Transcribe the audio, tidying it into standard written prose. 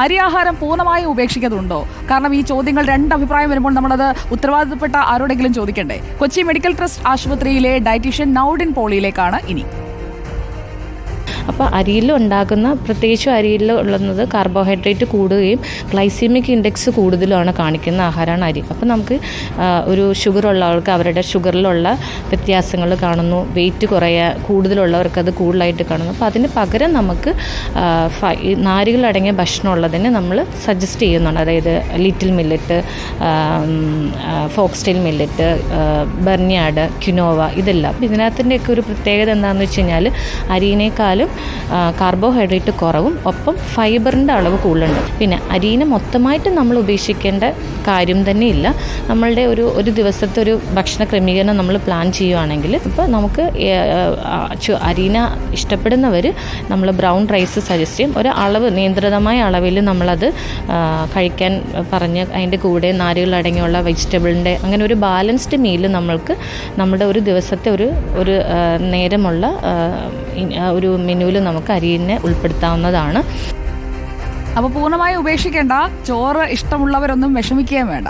അരിയാഹാരം പൂർണ്ണമായും ഉപേക്ഷിക്കുന്നുണ്ടോ? കാരണം ഈ ചോദ്യങ്ങൾ രണ്ട് അഭിപ്രായം വരുമ്പോൾ നമ്മളത് ഉത്തരവാദിത്തപ്പെട്ട ആരോടെങ്കിലും ചോദിക്കണ്ടേ? കൊച്ചി മെഡിക്കൽ ട്രസ്റ്റ് ആശുപത്രിയിലെ ഡയറ്റീഷ്യൻ നൌഡിൻ പോളിയിലേക്കാണ് ഇനി. അപ്പോൾ അരിയിലുണ്ടാകുന്ന, പ്രത്യേകിച്ചും അരിയിലുള്ളത് കാർബോഹൈഡ്രേറ്റ് കൂടുകയും ഗ്ലൈസീമിക് ഇൻഡെക്സ് കൂടുതലുമാണ് കാണിക്കുന്ന ആഹാരമാണ് അരി. അപ്പോൾ നമുക്ക് ഒരു ഷുഗറുള്ള ആൾക്ക് അവരുടെ ഷുഗറിലുള്ള വ്യത്യാസങ്ങൾ കാണുന്നു, വെയിറ്റ് കൂടുതലുള്ളവർക്ക് അത് കൂടുതലായിട്ട് കാണുന്നു. അപ്പോൾ അതിന് പകരം നമുക്ക് നാരുകളടങ്ങിയ ഭക്ഷണം ഉള്ളതിന് നമ്മൾ സജസ്റ്റ് ചെയ്യുന്നുണ്ട്. അതായത് little millet, foxtail millet, barnyard, quinoa, ഇതെല്ലാം. ഇതിനകത്തിൻ്റെയൊക്കെ ഒരു പ്രത്യേകത എന്താണെന്ന് വെച്ച് കഴിഞ്ഞാൽ അരിയിനേക്കാളും കാർബോഹൈഡ്രേറ്റ് കുറവും ഒപ്പം ഫൈബറിൻ്റെ അളവ് കൂടുതലുണ്ട്. പിന്നെ അരിനെ മൊത്തമായിട്ട് നമ്മൾ ഉപേക്ഷിക്കേണ്ട കാര്യം തന്നെ ഇല്ല. നമ്മളുടെ ഒരു ദിവസത്തെ ഒരു ഭക്ഷണ ക്രമീകരണം നമ്മൾ പ്ലാൻ ചെയ്യുകയാണെങ്കിൽ ഇപ്പോൾ നമുക്ക് അരിന ഇഷ്ടപ്പെടുന്നവർ നമ്മൾ ബ്രൗൺ റൈസ് സജസ്റ്റ് ചെയ്യും. ഒരു അളവ്, നിയന്ത്രിതമായ അളവിൽ നമ്മളത് കഴിക്കാൻ പറഞ്ഞ് അതിൻ്റെ കൂടെ നാരുകളടങ്ങിയുള്ള വെജിറ്റബിളിൻ്റെ അങ്ങനെ ഒരു ബാലൻസ്ഡ് മീൽ നമ്മൾക്ക് നമ്മുടെ ഒരു ദിവസത്തെ ഒരു നേരമുള്ള ഒരു മെനുവിൽ നമുക്ക് അരിനെ ഉൾപ്പെടുത്താവുന്നതാണ്. അപ്പോൾ പൂർണ്ണമായി ഉപേക്ഷിക്കേണ്ട, ചോറ് ഇഷ്ടമുള്ളവരൊന്നും വിഷമിക്കുകയും വേണ്ട.